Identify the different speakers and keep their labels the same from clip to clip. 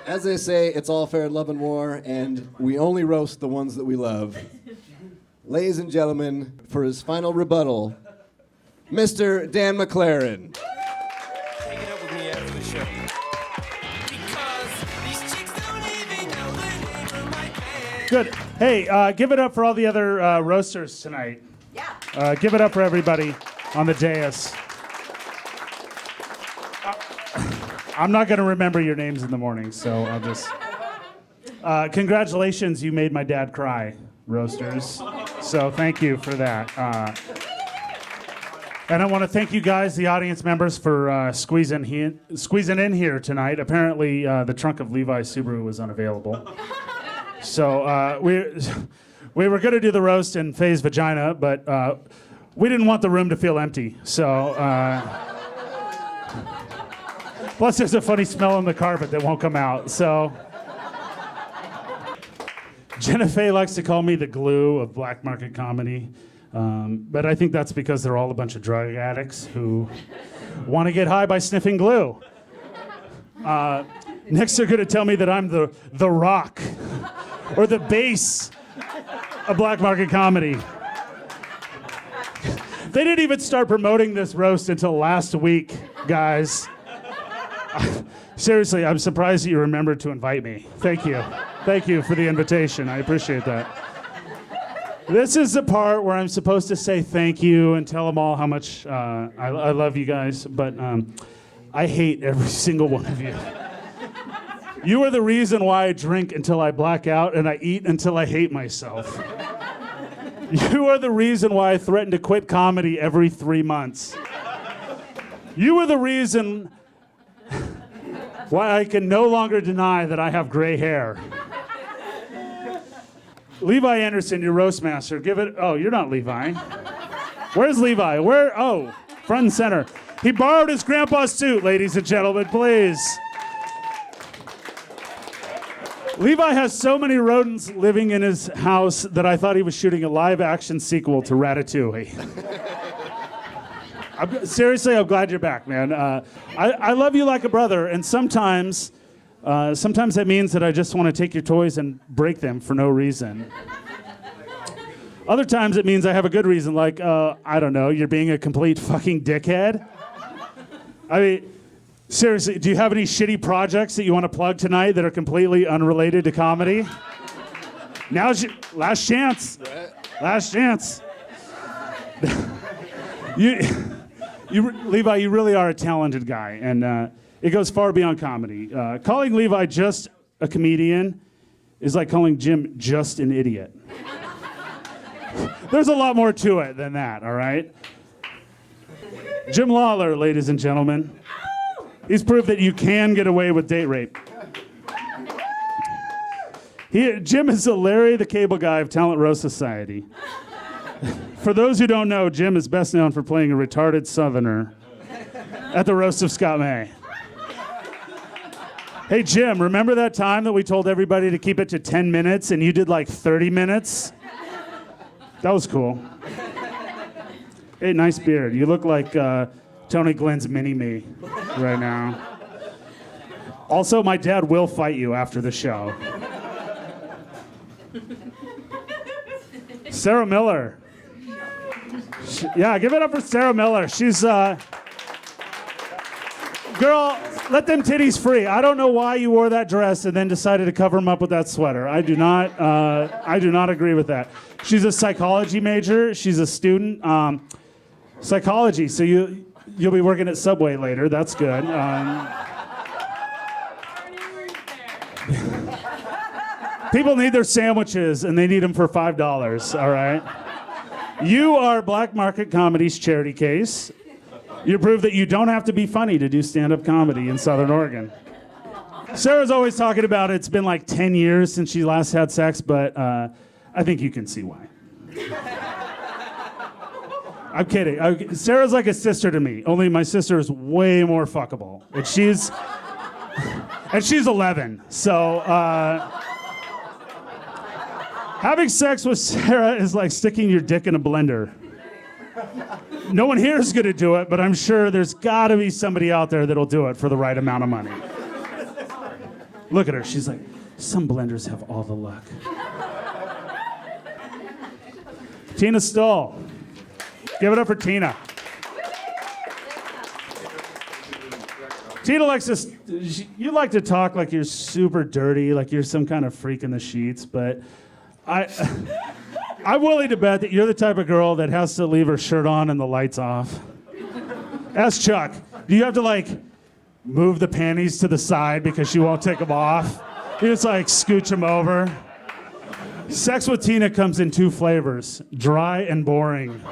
Speaker 1: As they say, it's all fair in love and war, and we only roast the ones that we love. Ladies and gentlemen, for his final rebuttal, Mr. Dan McLaren.
Speaker 2: Take it up with me after the show.
Speaker 3: Good. Hey, give it up for all the other roasters tonight. Yeah. Give it up for everybody on the dais. I'm not going to remember your names in the morning, so I'll just... congratulations, you made my dad cry, roasters. So thank you for that. And I want to thank you guys, the audience members, for squeezing in here tonight. Apparently, the trunk of Levi's Subaru was unavailable. So we were going to do the roast in Faye's vagina, but we didn't want the room to feel empty. So plus there's a funny smell on the carpet that won't come out. So Jenna Faye likes to call me the glue of black market comedy. But I think that's because they're all a bunch of drug addicts who want to get high by sniffing glue. Next they're going to tell me that I'm the rock or the base of black market comedy. They didn't even start promoting this roast until last week, guys. Seriously, I'm surprised that you remembered to invite me. Thank you. Thank you for the invitation. I appreciate that. This is the part where I'm supposed to say thank you and tell them all how much I love you guys, but I hate every single one of you. You are the reason why I drink until I black out and I eat until I hate myself. You are the reason why I threaten to quit comedy every 3 months. You are the reason why I can no longer deny that I have gray hair. Levi Anderson, your roast master. Give it. Oh, you're not Levi. Where's Levi? Where? Oh, front and center. He borrowed his grandpa's suit, ladies and gentlemen, please. Levi has so many rodents living in his house that I thought he was shooting a live-action sequel to Ratatouille. Seriously, I'm glad you're back, man. I love you like a brother, and sometimes that means that I just want to take your toys and break them for no reason. Other times it means I have a good reason, like, I don't know, you're being a complete fucking dickhead. I mean, seriously, do you have any shitty projects that you want to plug tonight that are completely unrelated to comedy? Now's your last chance. Last chance. Levi, you really are a talented guy, and it goes far beyond comedy. Calling Levi just a comedian is like calling Jim just an idiot. There's a lot more to it than that, all right? Jim Lawler, ladies and gentlemen. He's proved that you can get away with date rape. Jim is the Larry the Cable Guy of Talent Roast Society. For those who don't know, Jim is best known for playing a retarded Southerner at the roast of Scott May. Hey, Jim, remember that time that we told everybody to keep it to 10 minutes and you did like 30 minutes? That was cool. Hey, nice beard. You look like Tony Glynn's mini-me right now. Also, my dad will fight you after the show. Sarah Miller. Yeah, give it up for Sarah Miller. She's, girl, let them titties free. I don't know why you wore that dress and then decided to cover them up with that sweater. I do not agree with that. She's a psychology major. She's a student. Psychology, so you'll be working at Subway later. That's good. People need their sandwiches, and they need them for $5, all right? You are Black Market Comedy's charity case. You prove that you don't have to be funny to do stand-up comedy in Southern Oregon. Sarah's always talking about it's been like 10 years since she last had sex, but I think you can see why. I'm kidding. Sarah's like a sister to me, only my sister is way more fuckable. And she's 11, so having sex with Sarah is like sticking your dick in a blender. No one here is gonna do it, but I'm sure there's gotta be somebody out there that'll do it for the right amount of money. Look at her. She's like, some blenders have all the luck. Tina Stoll. Give it up for Tina. Tina likes to, you like to talk like you're super dirty, like you're some kind of freak in the sheets, but I'm willing to bet that you're the type of girl that has to leave her shirt on and the lights off. Ask Chuck, do you have to like move the panties to the side because she won't take them off? You just like scooch them over. Sex with Tina comes in 2 flavors, dry and boring.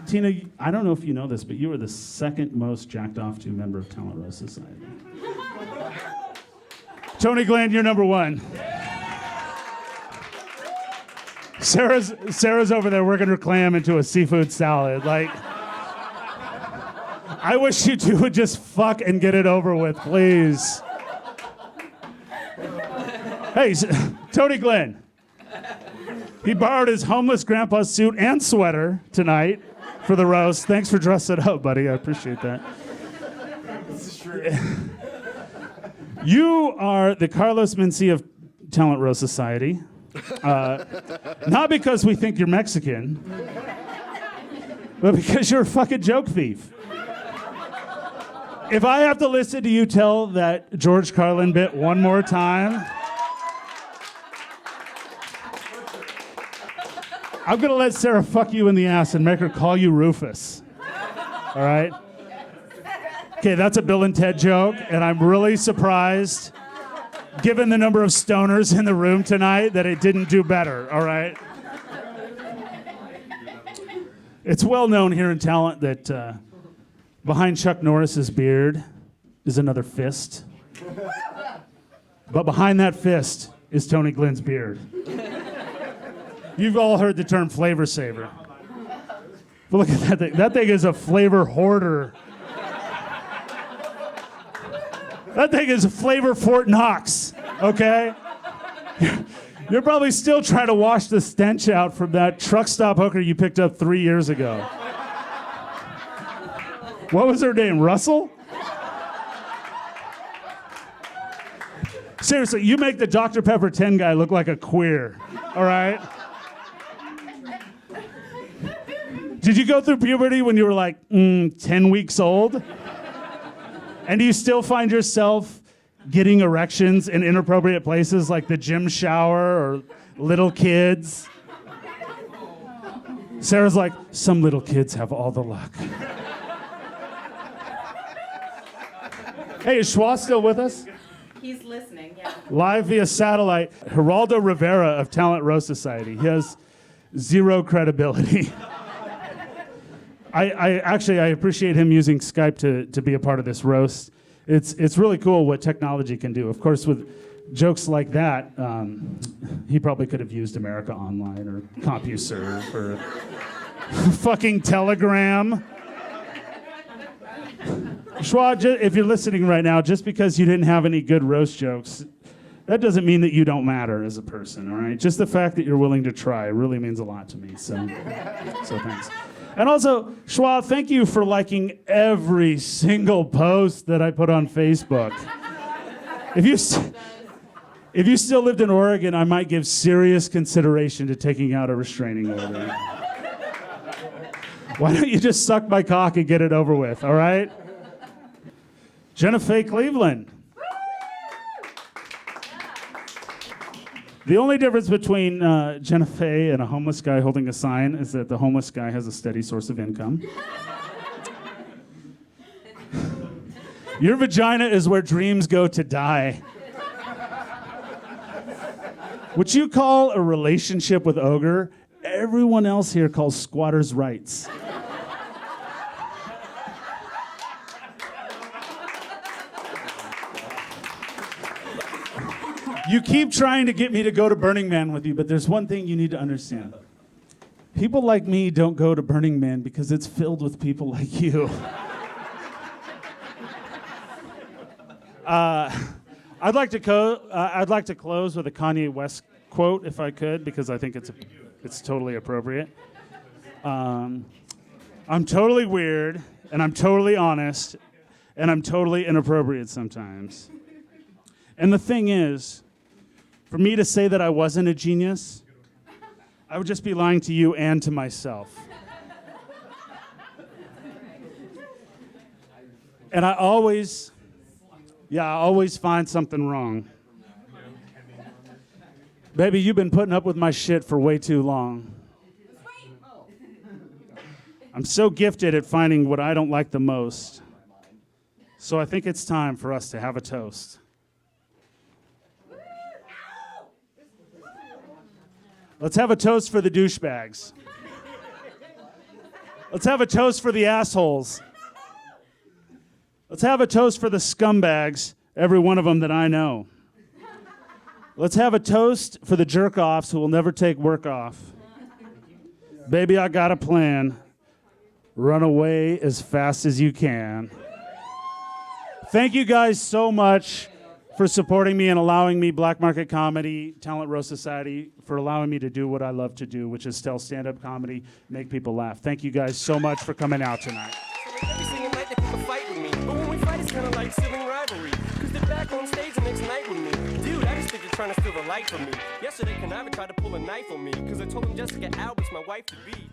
Speaker 3: Tina, I don't know if you know this, but you were the second most jacked off to member of Talent Roast Society. Tony Glenn, you're number 1. Sarah's over there working her clam into a seafood salad. Like, I wish you two would just fuck and get it over with, please. Hey, Tony Glenn. He borrowed his homeless grandpa's suit and sweater tonight for the roast. Thanks for dressing up, buddy. I appreciate that.
Speaker 2: This is true.
Speaker 3: You are the Carlos Mencia of Talent Roast Society. Not because we think you're Mexican, but because you're a fucking joke thief. If I have to listen to you tell that George Carlin bit one more time, I'm gonna let Sarah fuck you in the ass and make her call you Rufus. All right? Okay, that's a Bill and Ted joke, and I'm really surprised, given the number of stoners in the room tonight, that it didn't do better, all right? It's well known here in talent that behind Chuck Norris's beard is another fist. But behind that fist is Tony Glenn's beard. You've all heard the term flavor saver. But look at that thing. That thing is a flavor hoarder. That thing is a flavor Fort Knox, okay? You're probably still trying to wash the stench out from that truck stop hooker you picked up 3 years ago. What was her name, Russell? Seriously, you make the Dr. Pepper 10 guy look like a queer, all right? Did you go through puberty when you were like 10 weeks old? And do you still find yourself getting erections in inappropriate places like the gym shower or little kids? Sarah's like, some little kids have all the luck. Hey, is Schwa still with us?
Speaker 4: He's listening, yeah.
Speaker 3: Live via satellite, Geraldo Rivera of Talent Roast Society. He has zero credibility. I appreciate him using Skype to be a part of this roast. It's really cool what technology can do. Of course, with jokes like that, he probably could have used America Online or CompuServe or fucking Telegram. Schwa, if you're listening right now, just because you didn't have any good roast jokes, that doesn't mean that you don't matter as a person, all right? Just the fact that you're willing to try really means a lot to me, so thanks. And also, Schwa, thank you for liking every single post that I put on Facebook. If you still lived in Oregon, I might give serious consideration to taking out a restraining order. Why don't you just suck my cock and get it over with, all right? Jenna Faye Cleveland. The only difference between Jenna Faye and a homeless guy holding a sign is that the homeless guy has a steady source of income. Your vagina is where dreams go to die. What you call a relationship with Ogre, everyone else here calls squatters' rights. You keep trying to get me to go to Burning Man with you, but there's one thing you need to understand. People like me don't go to Burning Man because it's filled with people like you. I'd like to close with a Kanye West quote, if I could, because I think it's totally appropriate. I'm totally weird, and I'm totally honest, and I'm totally inappropriate sometimes. And the thing is, for me to say that I wasn't a genius, I would just be lying to you and to myself. And I always find something wrong. Baby, you've been putting up with my shit for way too long. I'm so gifted at finding what I don't like the most. So I think it's time for us to have a toast. Let's have a toast for the douchebags. Let's have a toast for the assholes. Let's have a toast for the scumbags, every one of them that I know. Let's have a toast for the jerk-offs who will never take work off. Baby, I got a plan. Run away as fast as you can. Thank you guys so much for supporting me and allowing me, Black Market Comedy, Talent Roast Society, for allowing me to do what I love to do, which is tell stand-up comedy, make people laugh. Thank you guys so much for coming out tonight.
Speaker 2: Every single night they pick a fight with me. But when we fight, it's kind of like sibling rivalry. Because they're back on stage the next night with me. Dude, I just think they're trying to steal the light from me. Yesterday, Canava tried to pull a knife on me. Because I told him Jessica Albert's my wife to be.